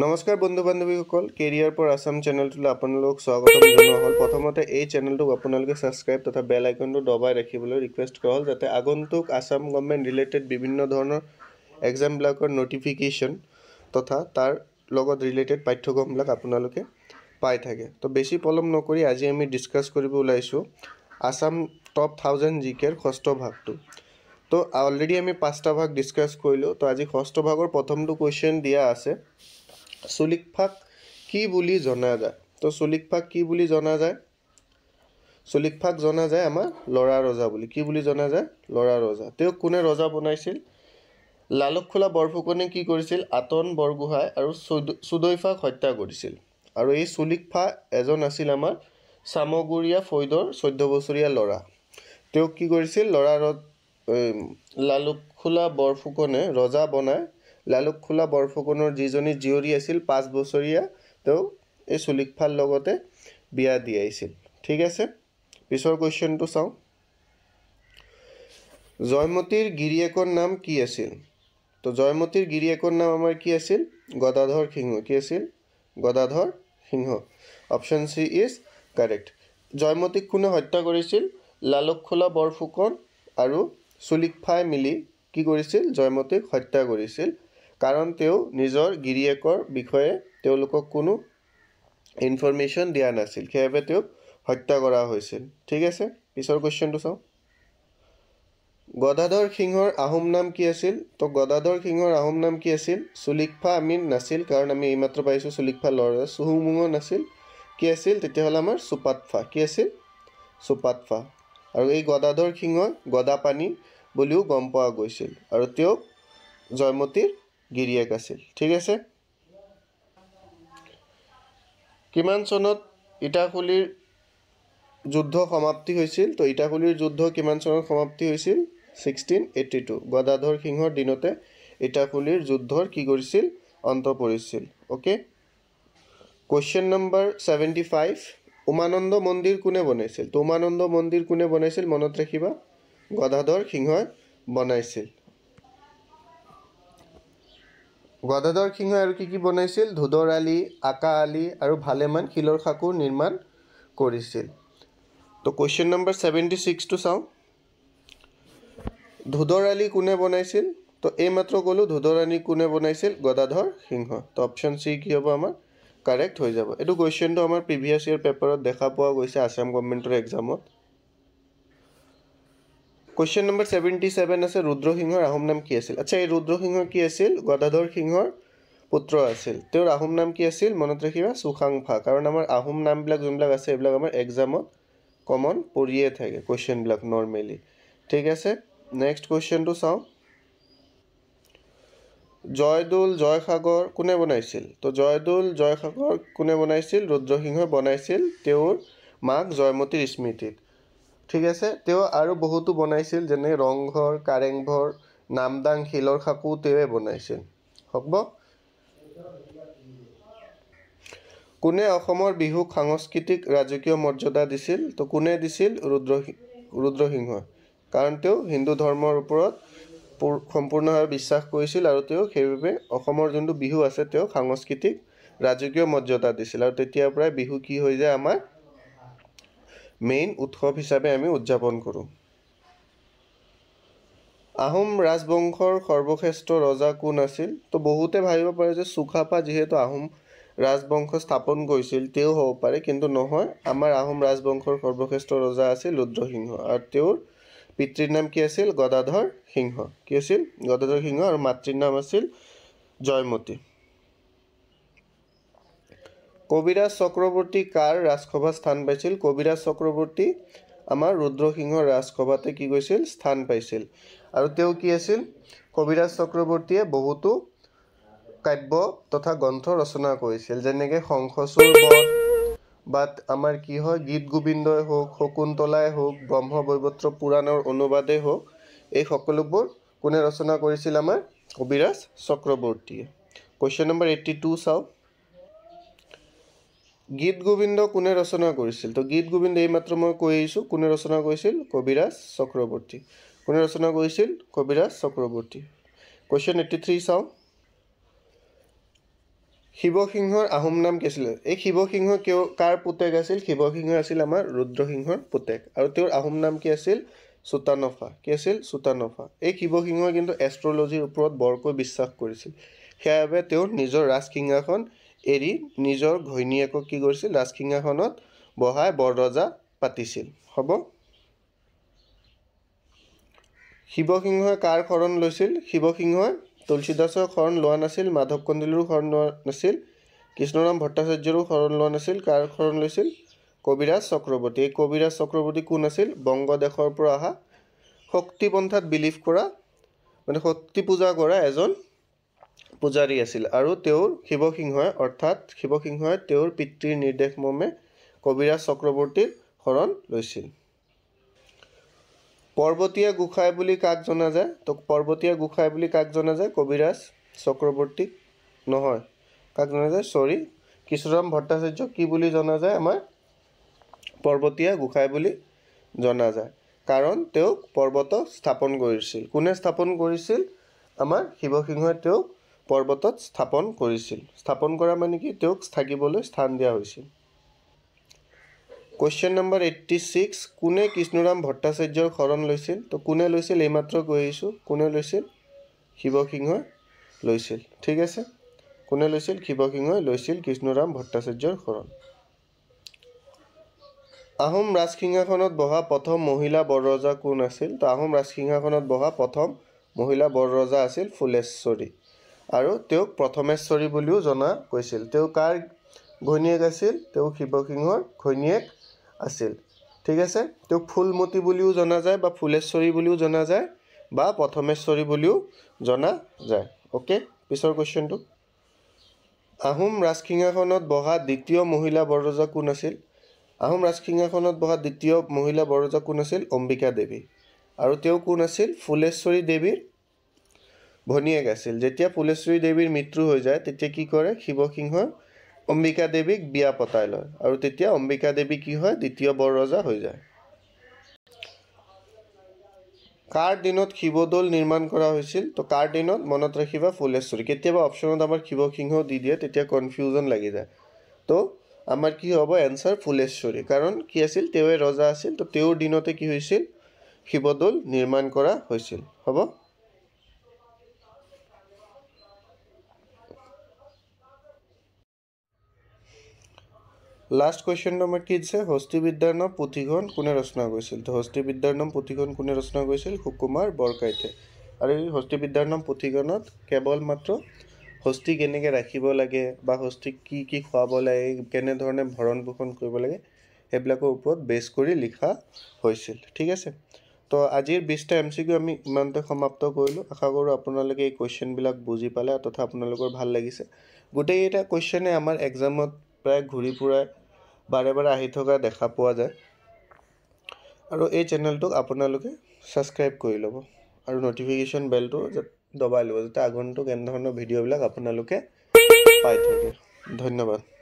নমস্কাৰ বন্ধু বান্ধৱীসকল career for Assam চেনেলটোলৈ আপোনালোকক স্বাগতম জনোৱা হ'ল প্ৰথমতে এই চেনেলটোক আপোনালোকে সাবস্ক্ৰাইব তথা বেল আইকনটো দবাই ৰাখিবলৈ ৰিকুৱেষ্ট কৰা হ'ল যাতে আগন্তুক আসাম গভৰ্ণমেণ্ট ৰিলেটেড বিভিন্ন ধৰণৰ এক্সামবিলাকৰ নটিফিকেশ্যন তথা তাৰ লগত ৰিলেটেড পাঠ্যক্ৰমবিলাক আপোনালোকে পাই থাকে তো বেছি পলম নকৰি আজি আমি ডিসকাস কৰিব ওলাইছো আসাম টপ 1000 জিকেৰ ষষ্ঠ ভাগটো তো অলৰেডি আমি পাঁচটা ভাগ ডিসকাস কৰিলো তো আজি ষষ্ঠ ভাগৰ প্ৰথমটো কোৱেশ্চন দিয়া আছে চুলিকফাক কি বুলি জনা যায় তো চুলিকফাক কি বুলি জনা যায় চুলিকফাক জনা যায় আমাৰ লৰা ৰজা বুলি কি বুলি জনা যায় লৰা ৰজা তেও কোনে ৰজা বনাইছিল লালুকখোলা বৰফুকনে কি কৰিছিল আতন বৰগুহাই আৰু সুদৈফাক হত্যা কৰিছিল আৰু এই চুলিকফা এজন আছিল আমাৰ সামগুৰিয়া ফৈদৰ 14 বছৰীয়া লৰা তেও কি কৰিছিল লৰা লালুকখোলা বৰফুকনে ৰজা বনাই লালুকখোলা বৰফুকনৰ যিজনী জিয়ৰী আছিল 5 বছৰীয়া তেও এই চুলিকফাৰ লগতে বিয়া দিয়াইছিল ঠিক আছে পিছৰ কোৱেশ্চনটো চাও জয়মতীৰ গিৰিয়েকৰ নাম কি আছিল তো জয়মতীৰ গিৰিয়েকৰ নাম আমাৰ কি আছিল গদাধৰ সিংহ কি আছিল গদাধৰ সিংহ অপচন সি ইজ কাৰেক্ট জয়মতীক কোনে হত্যা কৰিছিল লালুকখোলা বৰফুকন আৰু চুলিকফাই মিলি কি কৰিছিল জয়মতীক হত্যা কৰিছিল কাৰণ তেও নিজৰ গিৰিয়েকৰ বিষয়ে তেওঁলোকক কোনো ইনফৰমেশন দিয়া নাছিল কেবে তেও হত্যা কৰা হৈছিল ঠিক আছে পিছৰ কোৱেশ্চনটো চাও গদাধৰ সিংহৰ আহোম নাম কি আছিল তো গদাধৰ সিংহৰ আহোম নাম কি আছিল চুলিকফা আমি নাছিল কাৰণ আমি এইমাত্ৰ পাইছো চুলিকফা লৰা সুহুমুঙ নাছিল কি আছিল তেতিয়া হল আমাৰ সুপাতফা কি আছিল সুপাতফা আৰু এই গদাধৰ সিংহ গদাপানী বুলিও গম পোৱা গৈছিল আৰু তেও জয়মতীৰ গিৰিয়েক আছিল ঠিক আছে কিমান চনত ইটাখুলিৰ যুদ্ধ সমাপ্তি হৈছিল তো ইটাখুলিৰ যুদ্ধ কিমান চনত সমাপ্তি হৈছিল 1682 গদাধৰ সিংহৰ দিনতে ইটাখুলিৰ যুদ্ধৰ কি কৰিছিল অন্ত পৰিছিল ওকে কোৱেশ্চন নম্বৰ 75 উমানন্দ মন্দিৰ কোনে বনাইছিল তো উমানন্দ মন্দিৰ কোনে বনাইছিল মনত ৰাখিবা গদাধৰ সিংহই বনাইছিল গদাধৰ সিংহ আৰু কি বনাইছিল ধুদৰ আলী আকা আলী আৰু ভালেমান শিলৰ খাকুৰ নিৰ্মাণ কৰিছিল তো কোৱেশ্চন নম্বৰ 76 টো চাও ধুদৰ আলী কোনে বনাইছিল তো এই মাত্ৰ কলো ধুদৰ আলী কোনে বনাইছিল গদাধৰ সিংহ তো অপচন সি কি হ'ব আমাৰ কাৰেক্ট হৈ যাব এটো কোৱেশ্চনটো আমাৰ প্ৰিভিয়াস ইয়াৰ পেপাৰত দেখা পোৱা গৈছে আসাম গভৰ্ণমেণ্টৰ এক্সামত Question number 77 আছে ৰুদ্ৰ সিংহৰ আহোম নাম কি আছিল আচ্ছা এই ৰুদ্ৰ সিংহ কি আছিল গদাধৰ সিংহৰ পুত্ৰ আছিল তেওঁৰ আহোম নাম কি আছিল মনত ৰাখিবা সুখাংফা কাৰণ আমাৰ আহোম নামবিলাক যোনবিলাক আছে এইবিলাক আমাৰ এক্সামত কমন পৰিয়ে থাকে কোৱেশ্চন বিলাক নৰমালি ঠিক আছে নেক্সট কোৱেশ্চনটো চাও জয়দুল জয়সাগৰ কোনে বনাইছিল তো জয়দুল জয়সাগৰ কোনে বনাইছিল ৰুদ্ৰ সিংহই বনাইছিল তেওঁৰ মাক জয়মতীৰ স্মৃতিত ঠিক আছে তেও আৰু বহুতো বনাইছিল যেনে ৰংঘৰ কাৰেংঘৰ নামদাং শিলৰ খাকু তেৱে বনাইছিল হ'ব কোনে অসমৰ বিহুক সাংস্কৃতিক ৰাজকীয় মৰ্যাদা দিছিল তো কোনে দিছিল ৰুদ্ৰ সিংহ কাৰণ তেও হিন্দু ধৰ্মৰ ওপৰত সম্পূৰ্ণভাৱে বিশ্বাস কৰিছিল আৰু তেও সেইভাবে অসমৰ যোনটো বিহু আছে তেও সাংস্কৃতিক ৰাজকীয় মৰ্যাদা দিছিল আৰু তেতিয়াৰ পৰাই বিহু কি হৈ যায় আমাৰ মেইন উৎসৱ হিচাপে আমি উদযাপন কৰো আহোম ৰাজবংশৰ সৰ্বশ্ৰেষ্ঠ ৰজা কোন আছিল তো বহুতে ভাবিব পাৰে যে সুখাপা যেহেতু আহোম ৰাজবংশ স্থাপন কৰিছিল তেও হ'ব পাৰে কিন্তু নহয় আমাৰ আহোম ৰাজবংশৰ সৰ্বশ্ৰেষ্ঠ ৰজা আছিল ৰুদ্ৰ সিংহ আৰু তেওঁৰ পিতৃৰ নাম কি আছিল গদাধৰ সিংহ কি আছিল গদাধৰ সিংহ আৰু মাতৃৰ নাম আছিল জয়মতী কবিৰাজ চক্ৰৱৰ্তী কাৰ ৰাজসভা স্থান পাইছিল কবিৰাজ চক্ৰৱৰ্তী আমাৰ ৰুদ্ৰ সিংহৰ ৰাজসভাতে কি গৈছিল স্থান পাইছিল আৰু তেও কি আছিল কবিৰাজ চক্ৰৱৰ্তীয়ে বহুতো কাব্য তথা গ্ৰন্থ ৰচনা কৰিছিল যেনেকৈ শংখচূড় বধ বাত আমাৰ কি হয় গীত গোবিন্দই হোক শকুন্তলাই হোক ব্ৰহ্মবৈবৰ্ত পুৰাণৰ অনুবাদে হোক এই সকলোবোৰ কোনে ৰচনা কৰিছিল আমাৰ কবিৰাজ চক্ৰৱৰ্তীয়ে কোৱেশ্চন নম্বৰ 82 চাও গীত গোবিন্দ কোনে ৰচনা কৰিছিল তো গীত গোবিন্দ এই মাত্ৰ মই কৈ আহিছো কোনে ৰচনা কৰিছিল কবিৰাজ চক্ৰৱৰ্তী কোনে ৰচনা কৰিছিল কবিৰাজ চক্ৰৱৰ্তী কোৱেশ্চন 83 চাও শিৱসিংহৰ আহোম নাম কি আছিল এই শিৱসিংহ কাৰ পুতেক আছিল শিৱসিংহ আছিল আমাৰ ৰুদ্ৰসিংহৰ পুতেক আৰু তেওঁৰ আহোম নাম কি আছিল চুতানফা কি আছিল চুতানফা এই শিৱসিংহই কিন্তু এষ্ট্ৰলজিৰ ওপৰত বৰকৈ বিশ্বাস কৰিছিল সেইবাবে তেওঁ নিজৰ ৰাজসিংহাসন এৰি নিজৰ ঘৈণীয়েকক কি কৰিছিল ৰাজসিংহাসনত বহাই বৰৰজা পাতিছিল হ'ব শিৱসিংহই কাৰ শৰণ লৈছিল শিৱসিংহই তুলসীদাসৰ শৰণ লোৱা নাছিল মাধৱ কন্দলীৰো শৰণ লোৱা নাছিল কৃষ্ণৰাম ভট্টাচাৰ্যৰো শৰণ লোৱা নাছিল কাৰ শৰণ লৈছিল কবিৰাজ চক্ৰৱৰ্তী এই কবিৰাজ চক্ৰৱৰ্তী কোন আছিল বংগদেশৰ পৰা অহা শক্তি পন্থাত বিলিভ কৰা মানে শক্তি পূজা কৰা এজন পূজাৰী আছিল আৰু তেওঁৰ শিৱসিংহই তেওঁৰ পিতৃৰ নিৰ্দেশ মৰ্মে কবিৰাজ চক্ৰৱৰ্তীৰ শৰণ লৈছিল পৰ্বতীয়া গোসাঁই বুলি কাক জনা যায় তো পৰ্বতীয়া গোসাঁই বুলি কাক জনা যায় কবিৰাজ চক্ৰৱৰ্তীক নহয় কাক জনা যায় সৰি কৃষ্ণৰাম ভট্টাচাৰ্য কি বুলি জনা যায় আমাৰ পৰ্বতীয়া গোসাঁই বুলি জনা যায় কাৰণ তেওঁক পৰ্বতত স্থাপন কৰিছিল কোনে স্থাপন কৰিছিল আমাৰ শিৱসিংহই তেওঁক পৰ্বতত স্থাপন কৰিছিল স্থাপন কৰা মানে কি তেওঁক থাকিবলৈ স্থান দিয়া হৈছিল Question number 86 কোনে কৃষ্ণৰাম ভট্টাচাৰ্যৰ শৰণ লৈছিল তো কোনে লৈছিল এইমাত্ৰ কৈ আহিছোঁ কোনে লৈছিল শিৱসিংহই লৈছিল ঠিক আছে কোনে লৈছিল শিৱসিংহই লৈছিল কৃষ্ণৰাম ভট্টাচাৰ্যৰ শৰণ আহোম ৰাজসিংহাসনত বহা প্ৰথম মহিলা বৰৰজা কোন আছিল তো আহোম ৰাজসিংহাসনত বহা প্ৰথম মহিলা বৰৰজা আছিল ফুলেশ্বৰী আৰু তেওঁক প্ৰথমেশ্বৰী বুলিও জনা গৈছিল তেওঁ কাৰ ঘৈণীয়েক আছিল তেওঁ শিৱসিংহৰ ঘৈণীয়েক আছিল ঠিক আছে তেওঁক ফুলমতী বুলিও জনা যায় বা ফুলেশ্বৰী বুলিও জনা যায় বা প্ৰথমেশ্বৰী বুলিও জনা যায় ওকে পিছৰ কোৱেশ্চনটো আহোম ৰাজসিংহাসনত বহা দ্বিতীয় মহিলা বৰৰজা কোন আছিল আহোম ৰাজসিংহাসনত বহা দ্বিতীয় মহিলা বৰৰজা কোন আছিল অম্বিকা দেৱী আৰু তেওঁ কোন আছিল ফুলেশ্বৰী দেৱীৰ ভনীয়েক আছিল যেতিয়া ফুলেশ্বৰী দেৱীৰ মৃত্যু হৈ যায় তেতিয়া কি কৰে শিৱসিংহই অম্বিকা দেৱীক বিয়া পতাই লয় আৰু তেতিয়া অম্বিকা দেৱী কি হয় দ্বিতীয় বৰৰজা হৈ যায় কাৰ দিনত শিৱদৌল নিৰ্মাণ কৰা হৈছিল তো কাৰ দিনত মনত ৰাখিবা ফুলেশ্বৰী কেতিয়াবা অপচনত আমাৰ শিৱসিংহ দি দিয়ে তেতিয়া কনফিউজন লাগি যায় তো আমাৰ কি হ'ব এনসাৰ ফুলেশ্বৰী কাৰণ কি আছিল তেওঁৱে ৰজা আছিল তো তেওঁৰ দিনতে কি হৈছিল শিৱদৌল নিৰ্মাণ কৰা হৈছিল হ'ব লাষ্ট কোৱেশ্চন নম্বৰ কি দিছে হস্তিবিদ্যাৰ নাম পুথিখন কোনে ৰচনা কৰিছিল তো হস্তিবিদ্যাৰ নাম পুথিখন কোনে ৰচনা কৰিছিল সুকুমাৰ বৰকাইতে আৰু এই হস্তিবিদ্যাৰ নাম পুথিখনত কেৱল মাত্ৰ হস্তি কেনেকৈ ৰাখিব লাগে বা হস্তিক কি কি খুৱাব লাগে কেনেধৰণে ভৰণ পোষণ কৰিব লাগে সেইবিলাকৰ ওপৰত বেছ কৰি লিখা হৈছিল ঠিক আছে তো আজিৰ 20টা MCQ আমি ইমানতে সমাপ্ত কৰিলোঁ আশা কৰোঁ আপোনালোকে এই কুৱেশ্যনবিলাক বুজি পালে তথা আপোনালোকৰ ভাল লাগিছে গোটেইকেইটা কুৱেশ্যনে আমাৰ এক্সামত প্ৰায় ঘূৰি ফুৰাই বাৰে বাৰে আহি থকা দেখা পোৱা যায় আৰু এই চেনেলটোক আপোনালোকে সাবস্ক্ৰাইব কৰি ল'ব আৰু নটিফিকেশ্যন বেলটো দবাই ল'ব যাতে আগন্তুক এনেধৰণৰ ভিডিঅ'বিলাক আপোনালোকে পাই থাকে ধন্যবাদ